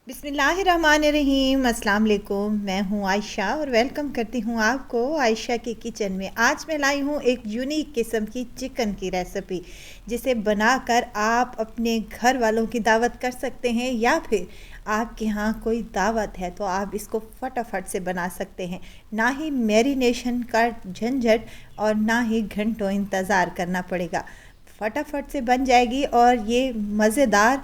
बिस्मिल्लाहिर्रहमानिर्रहीम। अस्सलाम वालेकुम। मैं हूँ आयशा और वेलकम करती हूँ आपको आयशा के किचन में। आज मैं लाई हूँ एक यूनिक किस्म की चिकन की रेसिपी, जिसे बनाकर आप अपने घर वालों की दावत कर सकते हैं, या फिर आपके यहाँ कोई दावत है तो आप इसको फटाफट से बना सकते हैं। ना ही मैरिनेशन का झंझट और ना ही घंटों इंतज़ार करना पड़ेगा। फटाफट से बन जाएगी और ये मज़ेदार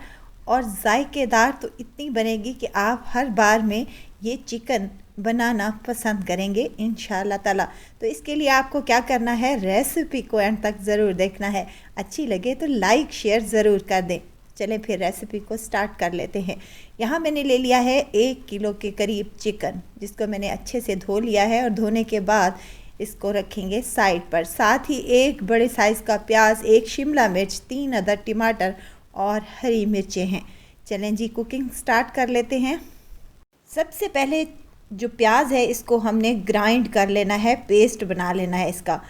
और जायकेदार तो इतनी बनेगी कि आप हर बार में ये चिकन बनाना पसंद करेंगे इंशाल्लाह ताला। तो इसके लिए आपको क्या करना है, रेसिपी को एंड तक ज़रूर देखना है। अच्छी लगे तो लाइक शेयर ज़रूर कर दें। चलें फिर रेसिपी को स्टार्ट कर लेते हैं। यहाँ मैंने ले लिया है 1 किलो के करीब चिकन, जिसको मैंने अच्छे से धो लिया है और धोने के बाद इसको रखेंगे साइड पर। साथ ही एक बड़े साइज़ का प्याज, एक शिमला मिर्च, 3 अदद टमाटर और हरी मिर्चें हैं। चलें जी, कुकिंग स्टार्ट कर लेते हैं। सबसे पहले जो प्याज है इसको हमने ग्राइंड कर लेना है, पेस्ट बना लेना है इसका,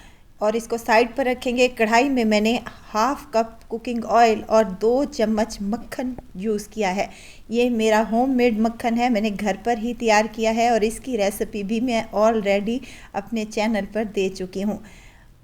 और इसको साइड पर रखेंगे। कढ़ाई में मैंने हाफ कप कुकिंग ऑयल और 2 चम्मच मक्खन यूज़ किया है। ये मेरा होममेड मक्खन है, मैंने घर पर ही तैयार किया है और इसकी रेसिपी भी मैं ऑलरेडी अपने चैनल पर दे चुकी हूँ।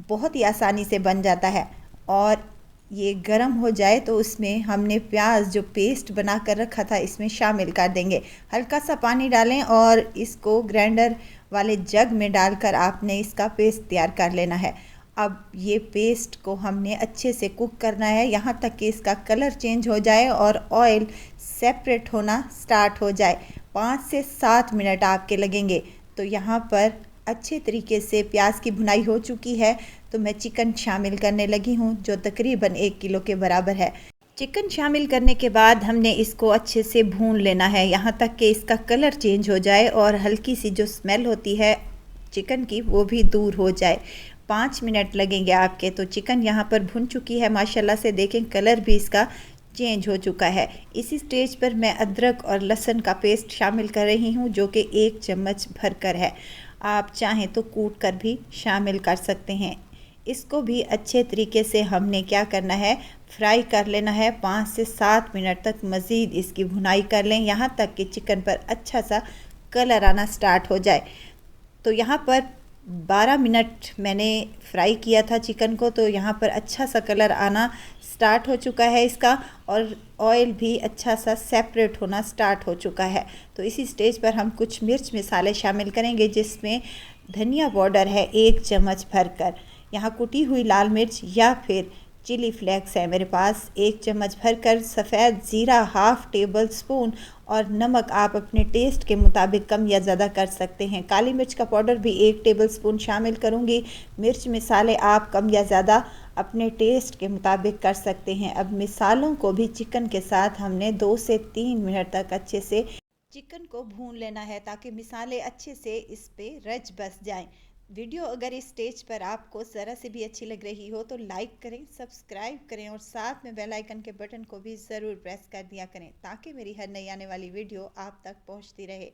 बहुत ही आसानी से बन जाता है। और ये गरम हो जाए तो उसमें हमने प्याज जो पेस्ट बना कर रखा था इसमें शामिल कर देंगे। हल्का सा पानी डालें और इसको ग्राइंडर वाले जग में डालकर आपने इसका पेस्ट तैयार कर लेना है। अब ये पेस्ट को हमने अच्छे से कुक करना है, यहाँ तक कि इसका कलर चेंज हो जाए और ऑयल सेपरेट होना स्टार्ट हो जाए। 5 से 7 मिनट आपके लगेंगे। तो यहाँ पर अच्छे तरीके से प्याज की भुनाई हो चुकी है, तो मैं चिकन शामिल करने लगी हूँ, जो तकरीबन 1 किलो के बराबर है। चिकन शामिल करने के बाद हमने इसको अच्छे से भून लेना है, यहाँ तक कि इसका कलर चेंज हो जाए और हल्की सी जो स्मेल होती है चिकन की वो भी दूर हो जाए। 5 मिनट लगेंगे आपके। तो चिकन यहाँ पर भुन चुकी है माशाल्लाह से, देखें कलर भी इसका चेंज हो चुका है। इसी स्टेज पर मैं अदरक और लहसुन का पेस्ट शामिल कर रही हूँ, जो कि 1 चम्मच भरकर है। आप चाहें तो कूट कर भी शामिल कर सकते हैं। इसको भी अच्छे तरीके से हमने क्या करना है, फ्राई कर लेना है। 5 से 7 मिनट तक मज़ीद इसकी भुनाई कर लें, यहाँ तक कि चिकन पर अच्छा सा कलर आना स्टार्ट हो जाए। तो यहाँ पर 12 मिनट मैंने फ्राई किया था चिकन को, तो यहाँ पर अच्छा सा कलर आना स्टार्ट हो चुका है इसका, और ऑयल भी अच्छा सा सेपरेट होना स्टार्ट हो चुका है। तो इसी स्टेज पर हम कुछ मिर्च मसाले शामिल करेंगे, जिसमें धनिया पाउडर है 1 चम्मच भरकर, यहाँ कुटी हुई लाल मिर्च या फिर चिली फ्लेक्स है मेरे पास 1 चम्मच भरकर, सफ़ेद ज़ीरा हाफ़ टेबल स्पून, और नमक आप अपने टेस्ट के मुताबिक कम या ज़्यादा कर सकते हैं। काली मिर्च का पाउडर भी 1 टेबल स्पून शामिल करूँगी। मिर्च मसाले आप कम या ज़्यादा अपने टेस्ट के मुताबिक कर सकते हैं। अब मिसालों को भी चिकन के साथ हमने 2 से 3 मिनट तक अच्छे से चिकन को भून लेना है, ताकि मिसाले अच्छे से इस पे रच बस जाएं। वीडियो अगर इस स्टेज पर आपको ज़रा से भी अच्छी लग रही हो तो लाइक करें, सब्सक्राइब करें और साथ में बेल आइकन के बटन को भी ज़रूर प्रेस कर दिया करें, ताकि मेरी हर नई आने वाली वीडियो आप तक पहुंचती रहे।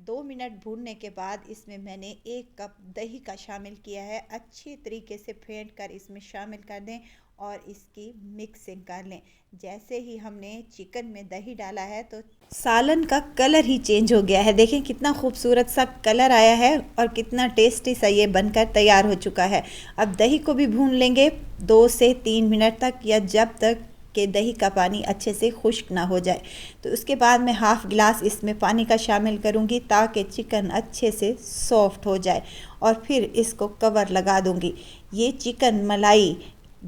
2 मिनट भूनने के बाद इसमें मैंने 1 कप दही का शामिल किया है। अच्छी तरीके से फेंट कर इसमें शामिल कर दें और इसकी मिक्सिंग कर लें। जैसे ही हमने चिकन में दही डाला है तो सालन का कलर ही चेंज हो गया है। देखें कितना खूबसूरत सा कलर आया है और कितना टेस्टी सा ये बनकर तैयार हो चुका है। अब दही को भी भून लेंगे 2 से 3 मिनट तक, या जब तक कि दही का पानी अच्छे से खुश्क ना हो जाए। तो उसके बाद मैं हाफ़ गिलास इसमें पानी का शामिल करूँगी, ताकि चिकन अच्छे से सॉफ्ट हो जाए, और फिर इसको कवर लगा दूँगी। ये चिकन मलाई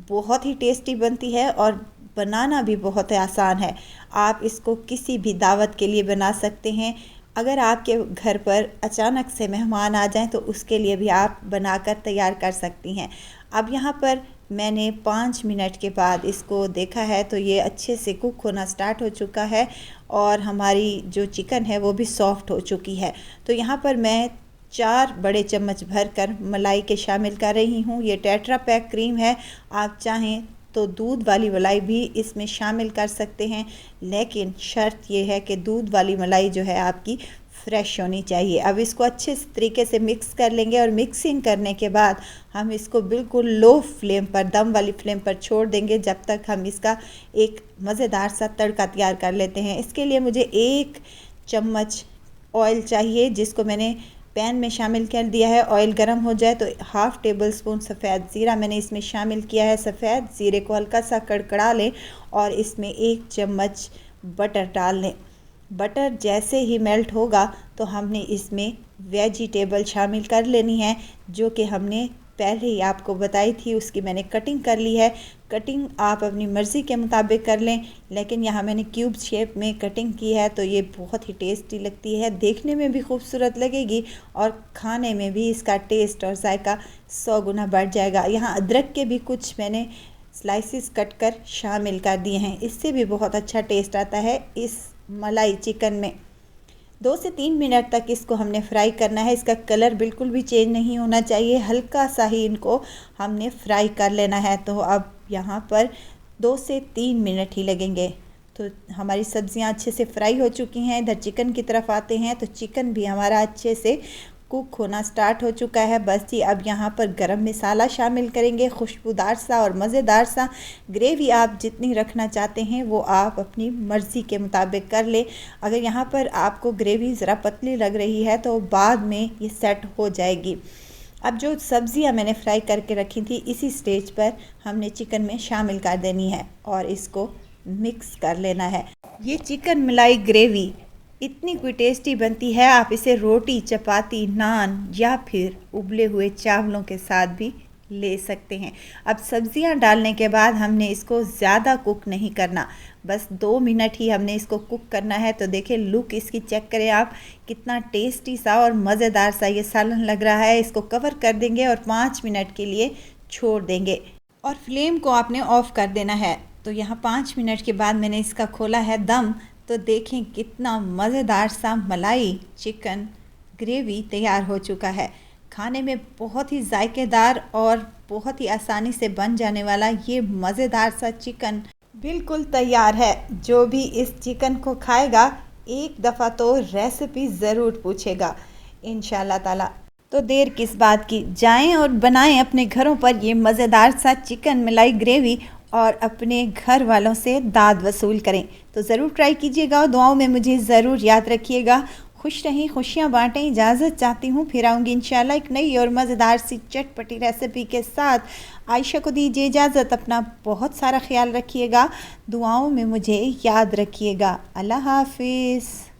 बहुत ही टेस्टी बनती है और बनाना भी बहुत आसान है। आप इसको किसी भी दावत के लिए बना सकते हैं। अगर आपके घर पर अचानक से मेहमान आ जाएं तो उसके लिए भी आप बनाकर तैयार कर सकती हैं। अब यहाँ पर मैंने 5 मिनट के बाद इसको देखा है तो ये अच्छे से कुक होना स्टार्ट हो चुका है, और हमारी जो चिकन है वो भी सॉफ्ट हो चुकी है। तो यहाँ पर मैं 4 बड़े चम्मच भरकर मलाई के शामिल कर रही हूँ। ये टेट्रा पैक क्रीम है, आप चाहें तो दूध वाली मलाई भी इसमें शामिल कर सकते हैं, लेकिन शर्त ये है कि दूध वाली मलाई जो है आपकी फ्रेश होनी चाहिए। अब इसको अच्छे तरीके से मिक्स कर लेंगे और मिक्सिंग करने के बाद हम इसको बिल्कुल लो फ्लेम पर, दम वाली फ्लेम पर छोड़ देंगे जब तक हम इसका एक मज़ेदार सा तड़का तैयार कर लेते हैं। इसके लिए मुझे 1 चम्मच ऑयल चाहिए, जिसको मैंने पैन में शामिल कर दिया है। ऑयल गर्म हो जाए तो 1/2 टेबल स्पून सफ़ेद ज़ीरा मैंने इसमें शामिल किया है। सफ़ेद ज़ीरे को हल्का सा कड़कड़ा लें और इसमें 1 चम्मच बटर डाल लें। बटर जैसे ही मेल्ट होगा तो हमने इसमें वेजिटेबल शामिल कर लेनी है, जो कि हमने पहले ही आपको बताई थी। उसकी मैंने कटिंग कर ली है। कटिंग आप अपनी मर्ज़ी के मुताबिक कर लें, लेकिन यहाँ मैंने क्यूब शेप में कटिंग की है तो ये बहुत ही टेस्टी लगती है, देखने में भी खूबसूरत लगेगी और खाने में भी इसका टेस्ट और जायका 100 गुना बढ़ जाएगा। यहाँ अदरक के भी कुछ मैंने स्लाइसिस कट कर शामिल कर दिए हैं, इससे भी बहुत अच्छा टेस्ट आता है इस मलाई चिकन में। 2 से 3 मिनट तक इसको हमने फ्राई करना है। इसका कलर बिल्कुल भी चेंज नहीं होना चाहिए, हल्का सा ही इनको हमने फ्राई कर लेना है। तो अब यहाँ पर 2 से 3 मिनट ही लगेंगे। तो हमारी सब्जियाँ अच्छे से फ्राई हो चुकी हैं। इधर चिकन की तरफ आते हैं तो चिकन भी हमारा अच्छे से कुक होना स्टार्ट हो चुका है। बस जी अब यहाँ पर गरम मसाला शामिल करेंगे, खुशबूदार सा और मज़ेदार सा। ग्रेवी आप जितनी रखना चाहते हैं वो आप अपनी मर्ज़ी के मुताबिक कर ले। अगर यहाँ पर आपको ग्रेवी ज़रा पतली लग रही है तो बाद में ये सेट हो जाएगी। अब जो सब्ज़ियाँ मैंने फ्राई करके रखी थी, इसी स्टेज पर हमने चिकन में शामिल कर देनी है और इसको मिक्स कर लेना है। ये चिकन मलाई ग्रेवी इतनी कोई टेस्टी बनती है, आप इसे रोटी, चपाती, नान या फिर उबले हुए चावलों के साथ भी ले सकते हैं। अब सब्जियां डालने के बाद हमने इसको ज़्यादा कुक नहीं करना, बस 2 मिनट ही हमने इसको कुक करना है। तो देखिए लुक इसकी चेक करें आप, कितना टेस्टी सा और मज़ेदार सा ये सालन लग रहा है। इसको कवर कर देंगे और 5 मिनट के लिए छोड़ देंगे और फ्लेम को आपने ऑफ़ कर देना है। तो यहाँ 5 मिनट के बाद मैंने इसका खोला है दम, तो देखें कितना मज़ेदार सा मलाई चिकन ग्रेवी तैयार हो चुका है। खाने में बहुत ही जायकेदार और बहुत ही आसानी से बन जाने वाला ये मज़ेदार सा चिकन बिल्कुल तैयार है। जो भी इस चिकन को खाएगा एक दफ़ा तो रेसिपी ज़रूर पूछेगा इंशाल्लाह ताला। तो देर किस बात की, जाएं और बनाएं अपने घरों पर ये मज़ेदार सा चिकन मलाई ग्रेवी और अपने घर वालों से दाद वसूल करें। तो ज़रूर ट्राई कीजिएगा और दुआओं में मुझे ज़रूर याद रखिएगा। खुश रहें, खुशियाँ बाँटें। इजाज़त चाहती हूँ, फिर आऊँगी इंशाल्लाह एक नई और मज़ेदार सी चटपटी रेसिपी के साथ। आयशा को दीजिए इजाज़त, अपना बहुत सारा ख्याल रखिएगा, दुआओं में मुझे याद रखिएगा। अल्लाह हाफिज़।